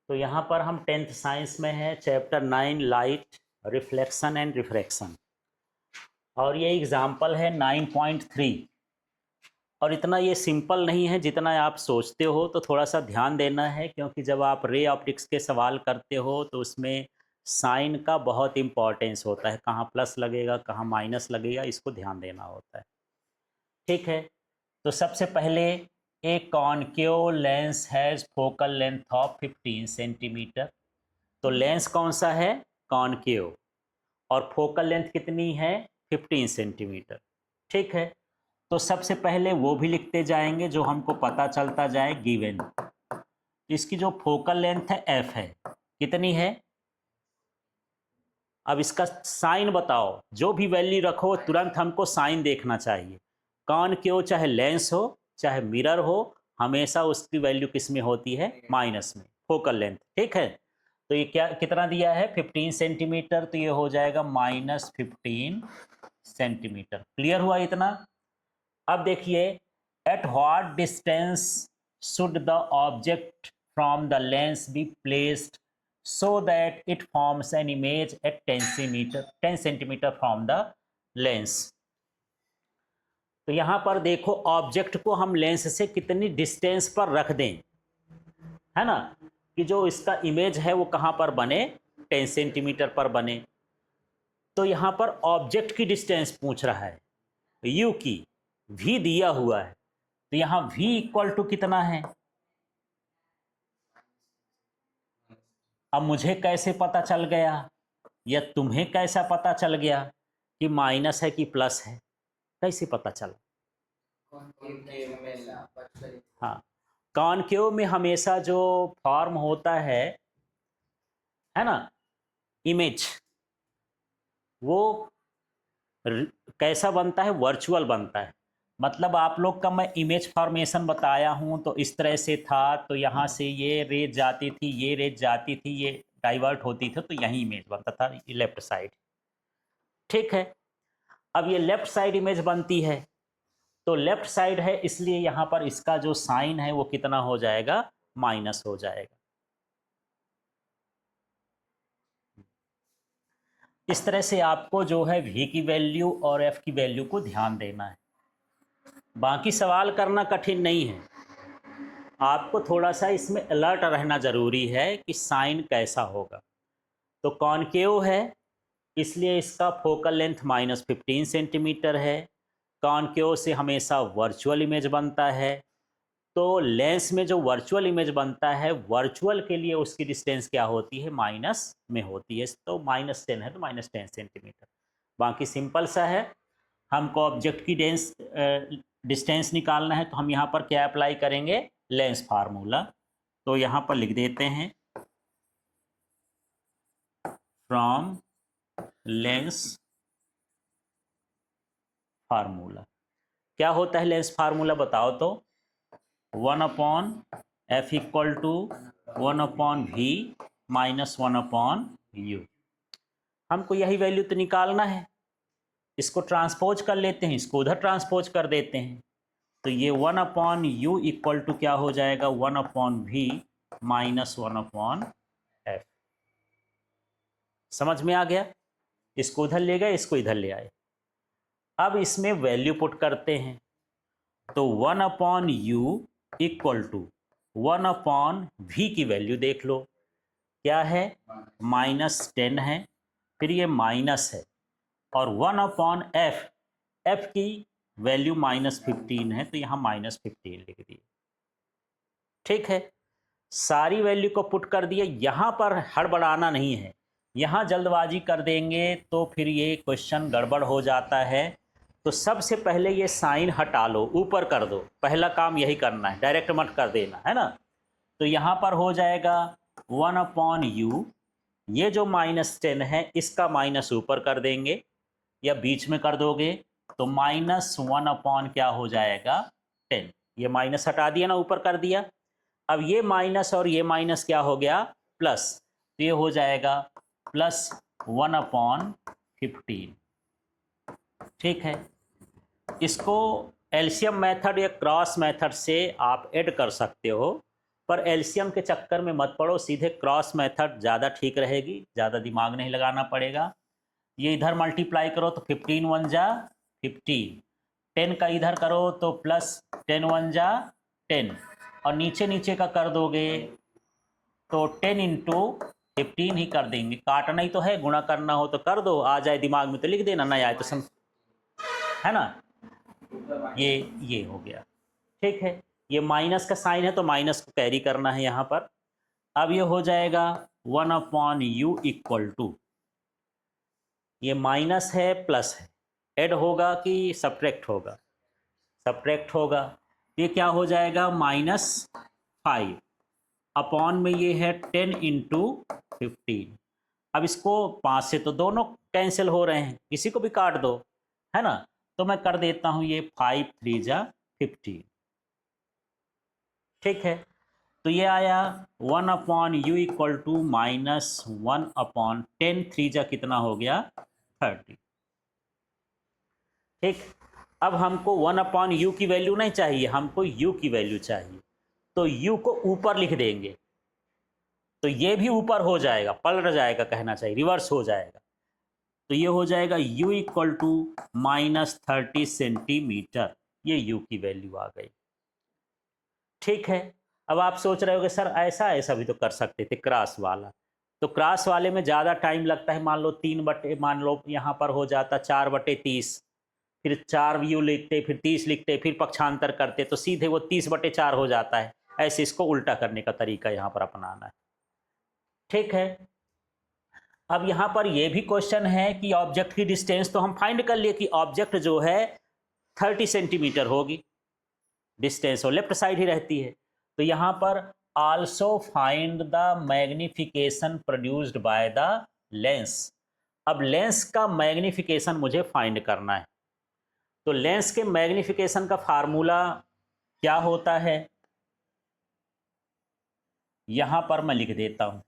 तो यहाँ पर हम 10th साइंस में है, chapter 9 light, reflection and refraction, और ये एग्जाम्पल है 9.3। और इतना ये सिंपल नहीं है जितना आप सोचते हो, तो थोड़ा सा ध्यान देना है, क्योंकि जब आप रे ऑप्टिक्स के सवाल करते हो तो उसमें साइन का बहुत इम्पोर्टेंस होता है, कहाँ प्लस लगेगा कहाँ माइनस लगेगा, इसको ध्यान देना होता है। ठीक है, तो सबसे पहले एक concave lens has focal length of 15 centimetre. तो लेंस कौन सा है? कॉनकेव, और फोकल लेंथ कितनी है? 15 सेंटीमीटर। ठीक है, तो सबसे पहले वो भी लिखते जाएंगे जो हमको पता चलता जाए गिवन। इसकी जो फोकल लेंथ है एफ है, कितनी है? अब इसका साइन बताओ, जो भी वैल्यू रखो तुरंत हमको साइन देखना चाहिए। कॉनकेव चाहे लेंस हो चाहे मिरर हो, हमेशा उसकी वैल्यू किस में होती है? माइनस में, फोकल लेंथ। ठीक है, तो ये क्या कितना दिया है? 15 सेंटीमीटर, तो ये हो जाएगा -15 सेंटीमीटर। क्लियर हुआ इतना? अब देखिए, at what distance should the object from the lens be placed so that it forms an image at 10 centimetre from the lens. तो यहां पर देखो, ऑब्जेक्ट को हम लेंस से कितनी डिस्टेंस पर रख दें, है ना, कि जो इसका इमेज है वो कहां पर बने? 10 सेंटीमीटर पर बने। तो यहां पर ऑब्जेक्ट की डिस्टेंस पूछ रहा है, यू की, v दिया हुआ है, तो यहां v इक्वल टू कितना है? अब मुझे कैसे पता चल गया, या तुम्हें कैसा पता चल गया कि माइनस है कि प्लस है? कैसे पता चला? हाँ, कॉनकेव में हमेशा जो फॉर्म होता है ना, इमेज, वो कैसा बनता है? वर्चुअल बनता है। मतलब आप लोग का मैं इमेज फॉर्मेशन बताया हूँ, तो इस तरह से था, तो यहाँ से ये रेज जाती थी, ये रेज जाती थी, ये डाइवर्ट होती थी, तो यही इमेज बनता था, लेफ्ट साइड। ठीक है, अब ये लेफ्ट साइड इमेज बनती है, तो लेफ्ट साइड है, इसलिए यहाँ पर इसका जो साइन है वो कितना हो जाएगा? माइनस हो जाएगा। इस तरह से आपको जो है v की वैल्यू और f की वैल्यू को ध्यान देना है। बाकी सवाल करना कठिन नहीं है, आपको थोड़ा सा इसमें अलर्ट रहना ज़रूरी है कि साइन कैसा होगा। तो कॉनकेव है, इसलिए इसका फोकल लेंथ -15 सेंटीमीटर है। कॉनकेव से हमेशा वर्चुअल इमेज बनता है, तो लेंस में जो वर्चुअल इमेज बनता है, वर्चुअल के लिए उसकी डिस्टेंस क्या होती है? माइनस में होती है। तो -10 है तो -10 सेंटीमीटर। बाकी सिंपल सा है, हमको ऑब्जेक्ट की डिस्टेंस निकालना है, तो हम यहाँ पर क्या अप्लाई करेंगे? Lens formula. तो यहाँ पर लिख देते हैं, फ्रॉम लेंस फार्मूला। क्या होता है लेंस फार्मूला बताओ तो? 1/f equal to 1/v minus 1/u। हमको यही वैल्यू तो निकालना है। इसको ट्रांसपोज कर लेते हैं, इसको उधर ट्रांसपोज कर देते हैं, तो ये 1/u इक्वल टू क्या हो जाएगा? 1/v minus 1/f। समझ में आ गया? इसको उधर ले गए, इसको इधर ले आए। अब इसमें वैल्यू पुट करते हैं, तो 1/u इक्वल टू 1/v की वैल्यू देख लो, क्या है? -10 है, फिर ये माइनस है, और 1/f, f की वैल्यू -15 है, तो यहाँ -15 लिख दिए। ठीक है, सारी वैल्यू को पुट कर दिए। यहाँ पर हड़बड़ाना नहीं है, यहाँ जल्दबाजी कर देंगे तो फिर ये क्वेश्चन गड़बड़ हो जाता है। तो सबसे पहले ये साइन हटा लो, ऊपर कर दो, पहला काम यही करना है, डायरेक्ट मत कर देना, है ना। तो यहाँ पर हो जाएगा 1/u, ये जो -10 है इसका माइनस ऊपर कर देंगे, या बीच में कर दोगे, तो -1 क्या हो जाएगा? 10। ये माइनस हटा दिया ना, ऊपर कर दिया। अब ये माइनस और ये माइनस क्या हो गया? प्लस, तो ये हो जाएगा +1/15। ठीक है, इसको एलसीएम मेथड या क्रॉस मेथड से आप ऐड कर सकते हो, पर एलसीएम के चक्कर में मत पड़ो, सीधे क्रॉस मेथड ज़्यादा ठीक रहेगी, ज़्यादा दिमाग नहीं लगाना पड़ेगा। ये इधर मल्टीप्लाई करो तो 15 1 जा 15, 10 का इधर करो तो प्लस 10 1 जा 10, और नीचे नीचे का कर दोगे तो 10 इंटू 15 ही कर देंगे। काटना ही तो है, गुणा करना हो तो कर दो, आ जाए दिमाग में तो लिख देना, नहीं आए तो है ना। ये हो गया, ठीक है। ये माइनस का साइन है तो माइनस को कैरी करना है यहाँ पर। अब ये हो जाएगा 1/u इक्वल टू, ये माइनस है प्लस है, ऐड होगा कि सब्ट्रैक्ट होगा? सब्ट्रैक्ट होगा। ये क्या हो जाएगा -5 अपॉन में ये है 10 इंटू 15। अब इसको 5 से तो दोनों कैंसिल हो रहे हैं, किसी को भी काट दो, है ना। तो मैं कर देता हूँ ये 5 3 जा 15, ठीक है। तो ये आया 1/u इक्वल टू -1/10, 3 जा कितना हो गया 30, ठीक। अब हमको 1/u की वैल्यू नहीं चाहिए, हमको u की वैल्यू चाहिए, तो u को ऊपर लिख देंगे, तो ये भी ऊपर हो जाएगा, पलट जाएगा कहना चाहिए, रिवर्स हो जाएगा। तो ये हो जाएगा u इक्वल टू -30 सेंटीमीटर, ये u की वैल्यू आ गई, ठीक है। अब आप सोच रहे होगे सर ऐसा भी तो कर सकते थे क्रॉस वाला, तो क्रॉस वाले में ज़्यादा टाइम लगता है, मान लो 3 बटे, मान लो यहाँ पर हो जाता 4/30, फिर 4 u लिखते, फिर 30 लिखते, फिर पक्षांतर करते, तो सीधे वो 30/4 हो जाता है। ऐसे इसको उल्टा करने का तरीका यहाँ पर अपनाना है, ठीक है। अब यहाँ पर ये भी क्वेश्चन है कि ऑब्जेक्ट की डिस्टेंस तो हम फाइंड कर लिए कि ऑब्जेक्ट जो है 30 सेंटीमीटर होगी डिस्टेंस, और लेफ्ट साइड ही रहती है। तो यहाँ पर also find the magnification produced by the lens. अब लेंस का मैग्निफिकेशन मुझे फाइंड करना है, तो लेंस के मैग्निफिकेशन का फार्मूला क्या होता है, यहां पर मैं लिख देता हूं,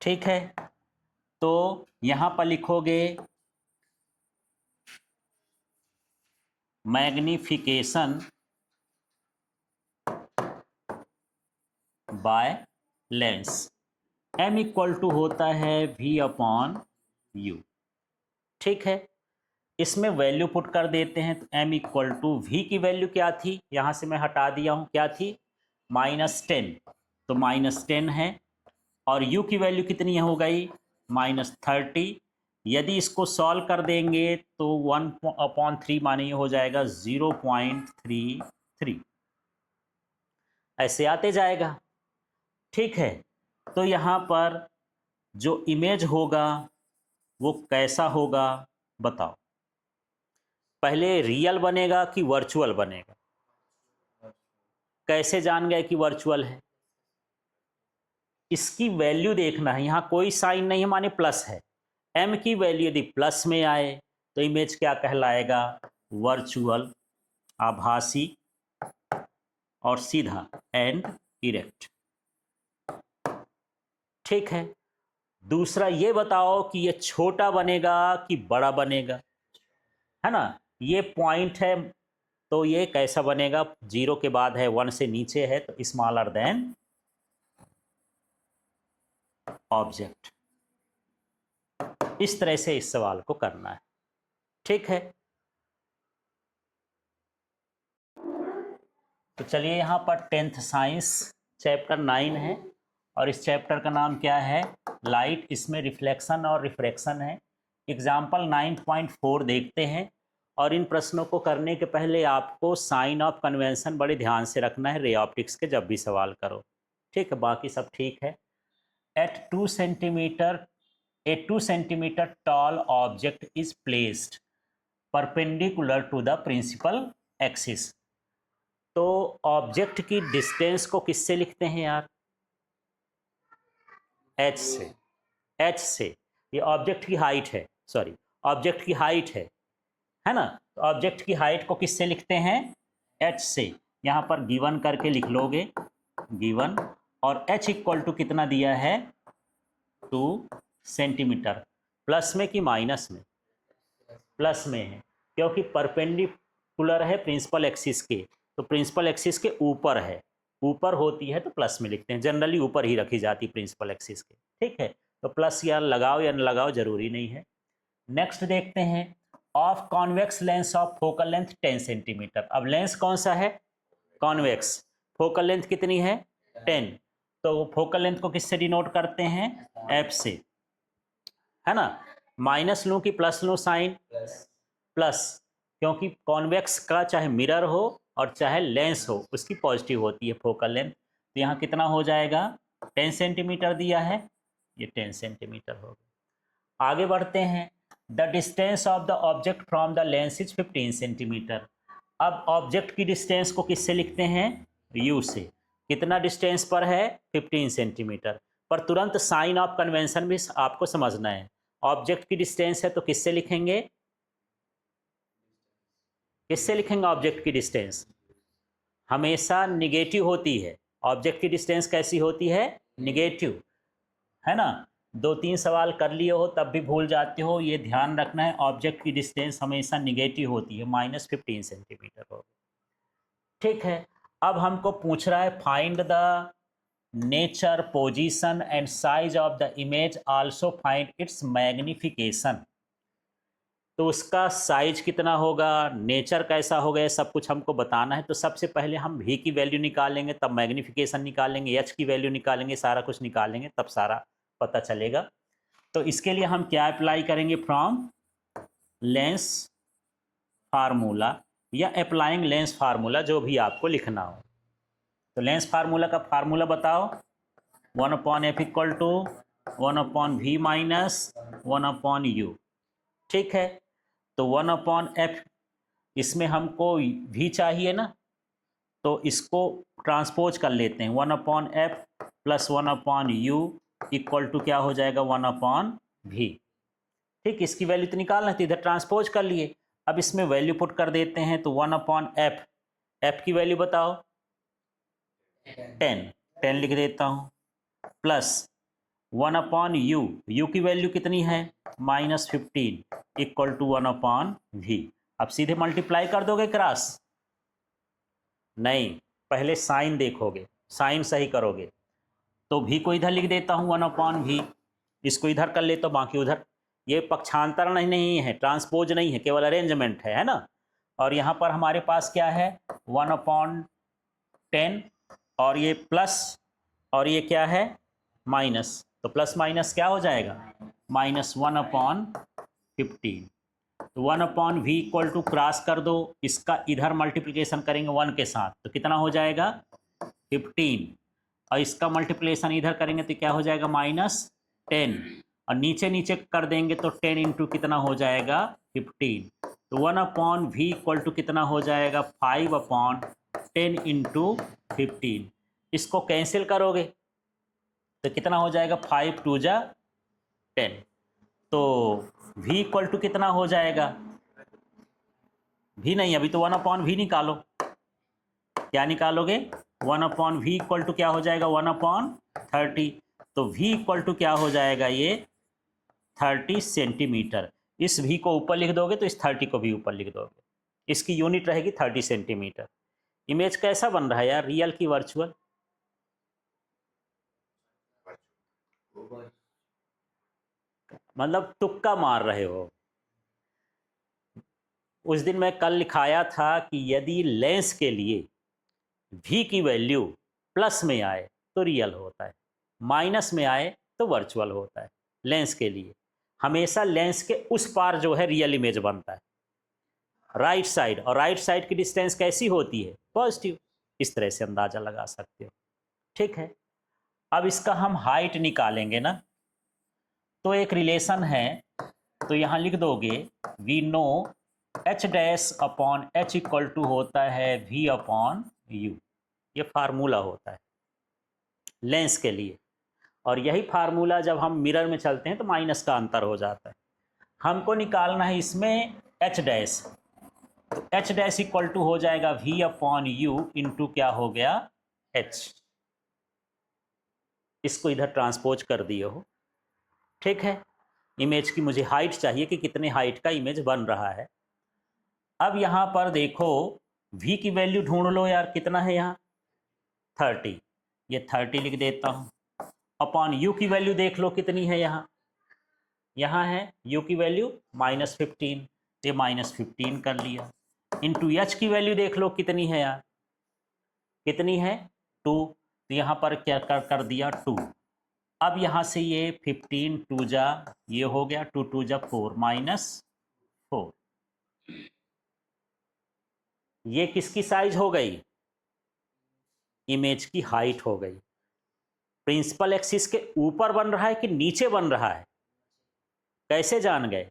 ठीक है। तो यहां पर लिखोगे magnification by lens, m equal to होता है v/u, ठीक है। इसमें वैल्यू पुट कर देते हैं, तो m इक्वल टू v की वैल्यू क्या थी, यहाँ से मैं हटा दिया हूँ, क्या थी -10, तो -10 है, और u की वैल्यू कितनी हो गई -30। यदि इसको सॉल्व कर देंगे तो 1/3 माने हो जाएगा 0.33, ऐसे आते जाएगा, ठीक है। तो यहाँ पर जो इमेज होगा वो कैसा होगा बताओ, पहले रियल बनेगा कि वर्चुअल बनेगा? कैसे जान गए कि वर्चुअल है? इसकी वैल्यू देखना है, यहाँ कोई साइन नहीं है माने प्लस है, m की वैल्यू यदि प्लस में आए तो इमेज क्या कहलाएगा, वर्चुअल, आभासी और सीधा एंड इरेक्ट, ठीक है। दूसरा ये बताओ कि ये छोटा बनेगा कि बड़ा बनेगा, है ना। ये पॉइंट है तो ये कैसा बनेगा, 0 के बाद है, 1 से नीचे है तो स्मॉलर देन ऑब्जेक्ट। इस तरह से इस सवाल को करना है, ठीक है। तो चलिए यहाँ पर 10th साइंस चैप्टर 9 है, और इस चैप्टर का नाम क्या है, लाइट। इसमें रिफ्लेक्शन और रिफ्रैक्शन है। एग्जाम्पल 9.4 देखते हैं, और इन प्रश्नों को करने के पहले आपको साइन ऑफ कन्वेंशन बड़े ध्यान से रखना है रे ऑप्टिक्स के जब भी सवाल करो, ठीक है। बाकी सब ठीक है। At 2 centimetre a 2 centimeter tall object is placed perpendicular to the principal axis। तो ऑब्जेक्ट की डिस्टेंस को किससे लिखते हैं यार, h से, h से। ये ऑब्जेक्ट की हाइट है, सॉरी ऑब्जेक्ट की हाइट है ना। तो ऑब्जेक्ट की हाइट को किससे लिखते हैं, h से। यहाँ पर गिवन करके लिख लोगे, गिवन, और h इक्वल टू कितना दिया है 2 सेंटीमीटर, प्लस में कि माइनस में, प्लस में है, क्योंकि परपेंडिकुलर है प्रिंसिपल एक्सिस के, तो प्रिंसिपल एक्सिस के ऊपर है, ऊपर होती है तो प्लस में लिखते हैं, जनरली ऊपर ही रखी जाती है प्रिंसिपल एक्सिस के। ठीक है, तो प्लस या लगाओ या न लगाओ जरूरी नहीं है। नेक्स्ट देखते हैं, of convex lens of focal length 10 centimetre. अब लेंस कौन सा है? कॉन्वेक्स। फोकल लेंथ कितनी है? 10। तो फोकल लेंथ को किससे डिनोट करते हैं? एफ से, है ना। माइनस लूँ कि प्लस लूँ साइन? प्लस, क्योंकि कॉन्वेक्स का चाहे मिरर हो और चाहे लेंस हो उसकी पॉजिटिव होती है फोकल लेंथ। तो यहाँ कितना हो जाएगा? 10 सेंटीमीटर दिया है, ये 10 सेंटीमीटर हो गया। आगे बढ़ते हैं, the distance of the object from the lens is 15 centimetre. अब ऑब्जेक्ट की डिस्टेंस को किससे लिखते हैं? यू से। कितना डिस्टेंस पर है? 15 सेंटीमीटर। पर तुरंत साइन ऑफ कन्वेंशन भी आपको समझना है। ऑब्जेक्ट की डिस्टेंस है तो किससे लिखेंगे? किससे लिखेंगे ऑब्जेक्ट की डिस्टेंस? हमेशा निगेटिव होती है। ऑब्जेक्ट की डिस्टेंस कैसी होती है? निगेटिव, है ना। 2-3 सवाल कर लिए हो तब भी भूल जाते हो, ये ध्यान रखना है, ऑब्जेक्ट की डिस्टेंस हमेशा निगेटिव होती है, -15 सेंटीमीटर हो। ठीक है, अब हमको पूछ रहा है find the nature, position and size of the image, also find its magnification. तो उसका साइज कितना होगा, नेचर कैसा होगा, ये सब कुछ हमको बताना है। तो सबसे पहले हम v की वैल्यू निकालेंगे, तब मैग्निफिकेशन निकालेंगे, h की वैल्यू निकालेंगे, सारा कुछ निकालेंगे, तब सारा पता चलेगा। तो इसके लिए हम क्या अप्लाई करेंगे? फ्रॉम लेंस फार्मूला या अप्लाइंग लेंस फार्मूला, जो भी आपको लिखना हो। तो लेंस फार्मूला का फार्मूला बताओ। 1/f equal to 1/v minus 1/u। ठीक है, तो 1/f, इसमें हमको v चाहिए ना, तो इसको ट्रांसपोज कर लेते हैं। 1/f plus 1/u equal to क्या हो जाएगा? 1/v। ठीक, इसकी वैल्यू तो निकालना थी, इधर ट्रांसपोज कर लिए। अब इसमें वैल्यू पुट कर देते हैं, तो 1/f, f की वैल्यू बताओ। 10 लिख देता हूँ, प्लस 1/u, u की वैल्यू कितनी है? -15 इक्वल टू 1/v। अब सीधे मल्टीप्लाई कर दोगे क्रॉस? नहीं, पहले साइन देखोगे, साइन सही करोगे। तो v को इधर लिख देता हूँ 1/v, इसको इधर कर लेता हूँ, बाकी उधर। ये पक्षांतर नहीं है, ट्रांसपोज नहीं है, केवल अरेंजमेंट है ना। और यहाँ पर हमारे पास क्या है? 1/10, और ये प्लस, और ये क्या है? माइनस। तो प्लस माइनस क्या हो जाएगा? -1/15। तो 1/v इक्वल टू क्रॉस कर दो, इसका इधर मल्टीप्लिकेशन करेंगे 1 के साथ, तो कितना हो जाएगा? 15। और इसका मल्टीप्लिकेशन इधर करेंगे तो क्या हो जाएगा? -10। और नीचे नीचे कर देंगे तो 10 इंटू कितना हो जाएगा? 15। तो 1/v इक्वल टू कितना हो जाएगा? 5/10 इंटू 15। इसको कैंसिल करोगे तो कितना हो जाएगा? 5 2 जा 10। तो v इक्वल टू कितना हो जाएगा? v नहीं, अभी तो 1/v निकालो। क्या निकालोगे? 1/v इक्वल टू क्या हो जाएगा? 1/30। तो v इक्वल टू क्या हो जाएगा? ये 30 सेंटीमीटर। इस v को ऊपर लिख दोगे तो इस 30 को भी ऊपर लिख दोगे, इसकी यूनिट रहेगी 30 सेंटीमीटर। इमेज कैसा बन रहा है यार, रियल की वर्चुअल? मतलब तुक्का मार रहे हो। उस दिन मैं कल लिखाया था कि यदि लेंस के लिए v की वैल्यू प्लस में आए तो रियल होता है, माइनस में आए तो वर्चुअल होता है। लेंस के लिए हमेशा लेंस के उस पार जो है रियल इमेज बनता है, राइट साइड। और राइट साइड की डिस्टेंस कैसी होती है? पॉजिटिव। इस तरह से अंदाजा लगा सकते हो। ठीक है, अब इसका हम हाइट निकालेंगे ना, तो एक रिलेशन है, तो यहाँ लिख दोगे we know h'/h equal to होता है v/u। ये फार्मूला होता है लेंस के लिए, और यही फार्मूला जब हम मिरर में चलते हैं तो माइनस का अंतर हो जाता है। हमको निकालना है इसमें h', तो h' इक्वल टू हो जाएगा v/u इंटू क्या हो गया? h। इसको इधर ट्रांसपोज कर दिए हो। ठीक है, इमेज की मुझे हाइट चाहिए कि कितने हाइट का इमेज बन रहा है। अब यहाँ पर देखो v की वैल्यू ढूंढ लो यार, कितना है यहाँ 30, ये 30 लिख देता हूँ। अपॉन u की वैल्यू देख लो कितनी है यहाँ है u की वैल्यू -15, ये -15 कर लिया। इंटू h की वैल्यू देख लो कितनी है यार, कितनी है 2, तो यहाँ पर क्या कर दिया 2। अब यहाँ से ये 15 2 जा, ये हो गया 2 2 जा 4 -4। ये किसकी साइज हो गई, इमेज की हाइट हो गई। प्रिंसिपल एक्सिस के ऊपर बन रहा है कि नीचे बन रहा है, कैसे जान गए,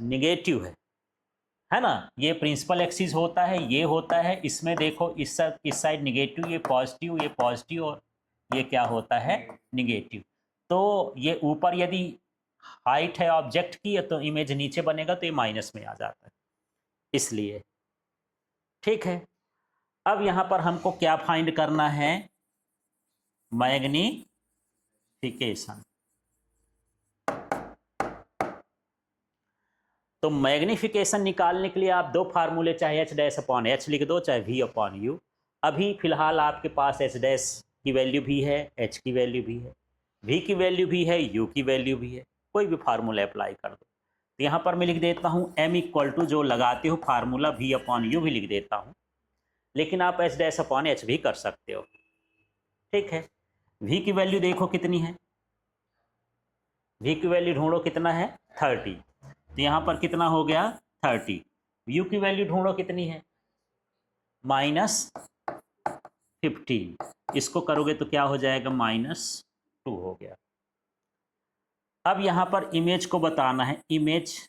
निगेटिव है ना। ये प्रिंसिपल एक्सिस होता है, ये होता है, इसमें देखो इस साइड निगेटिव, ये पॉजिटिव और ये क्या होता है निगेटिव। तो ये ऊपर यदि हाइट है ऑब्जेक्ट की तो इमेज नीचे बनेगा तो ये माइनस में आ जाता है, इसलिए ठीक है। अब यहाँ पर हमको क्या फाइंड करना है, मैग्नीफिकेशन। तो मैग्नीफिकेशन निकालने के लिए आप दो फार्मूले, चाहे h' लिख दो, चाहे v/u। अभी फिलहाल आपके पास h' की वैल्यू भी है, h की वैल्यू भी है, v की वैल्यू भी है, u की वैल्यू भी है, कोई भी फार्मूला अप्लाई कर दो। तो यहाँ पर मैं लिख देता हूँ m जो लगाते हो फार्मूला v/u भी लिख देता हूँ, लेकिन आप h' भी कर सकते हो, ठीक है। v की वैल्यू देखो कितनी है, v की वैल्यू ढूंढो कितना है 30, तो यहाँ पर कितना हो गया 30। u की वैल्यू ढूंढो कितनी है -15, इसको करोगे तो क्या हो जाएगा -2 हो गया। अब यहाँ पर इमेज को बताना है, इमेज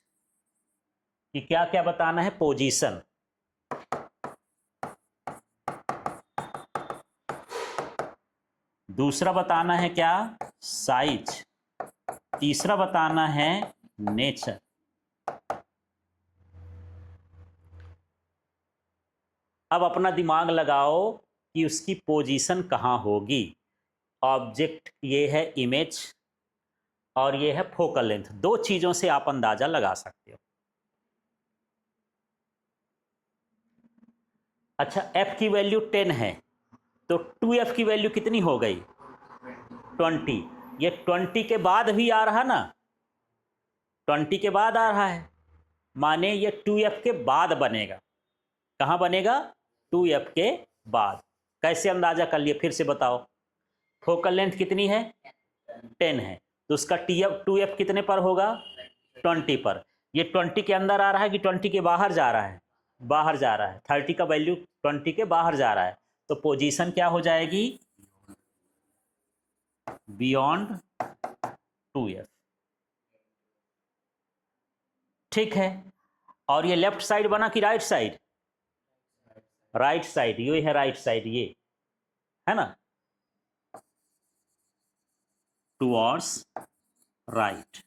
कि क्या क्या बताना है, पोजीशन, दूसरा बताना है क्या साइज, तीसरा बताना है नेचर। अब अपना दिमाग लगाओ कि उसकी पोजीशन कहाँ होगी। ऑब्जेक्ट ये है इमेज और ये है फोकल लेंथ, दो चीजों से आप अंदाजा लगा सकते हो। अच्छा f की वैल्यू 10 है तो 2f की वैल्यू कितनी हो गई 20। ये 20 के बाद भी आ रहा ना, 20 के बाद आ रहा है, माने ये 2f के बाद बनेगा। कहाँ बनेगा 2f के बाद। कैसे अंदाजा कर लिए फिर से बताओ, फोकल लेंथ कितनी है 10 है, तो उसका 2f कितने पर होगा 20 पर। ये 20 के अंदर आ रहा है कि 20 के बाहर जा रहा है, बाहर जा रहा है, 30 का वैल्यू 20 के बाहर जा रहा है, तो पोजीशन क्या हो जाएगी बियॉन्ड 2f, ठीक है। और ये लेफ्ट साइड बना कि राइट साइड, राइट साइड, ये है राइट साइड, ये है ना, towards right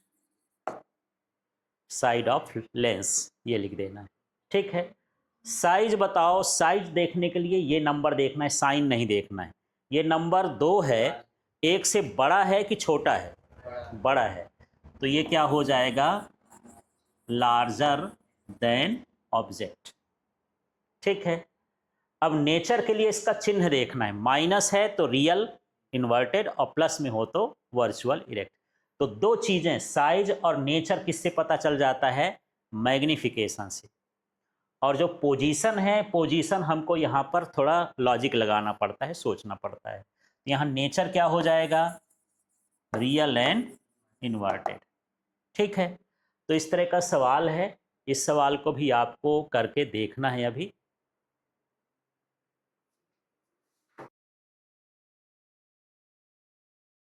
side of lens, ये लिख देना है, ठीक है। साइज बताओ, साइज देखने के लिए ये नंबर देखना है, साइन नहीं देखना है। ये नंबर 2 है, एक से बड़ा है कि छोटा है, बड़ा है, तो ये क्या हो जाएगा लार्जर देन ऑब्जेक्ट, ठीक है। अब नेचर के लिए इसका चिन्ह देखना है, माइनस है तो रियल इन्वर्टेड और प्लस में हो तो वर्चुअल इरेक्ट। तो दो चीजें साइज और नेचर किससे पता चल जाता है मैग्नीफिकेशन से। और जो पोजीशन है, पोजीशन हमको यहाँ पर थोड़ा लॉजिक लगाना पड़ता है, सोचना पड़ता है। यहाँ नेचर क्या हो जाएगा रियल एंड इन्वर्टेड, ठीक है। तो इस तरह का सवाल है, इस सवाल को भी आपको करके देखना है अभी।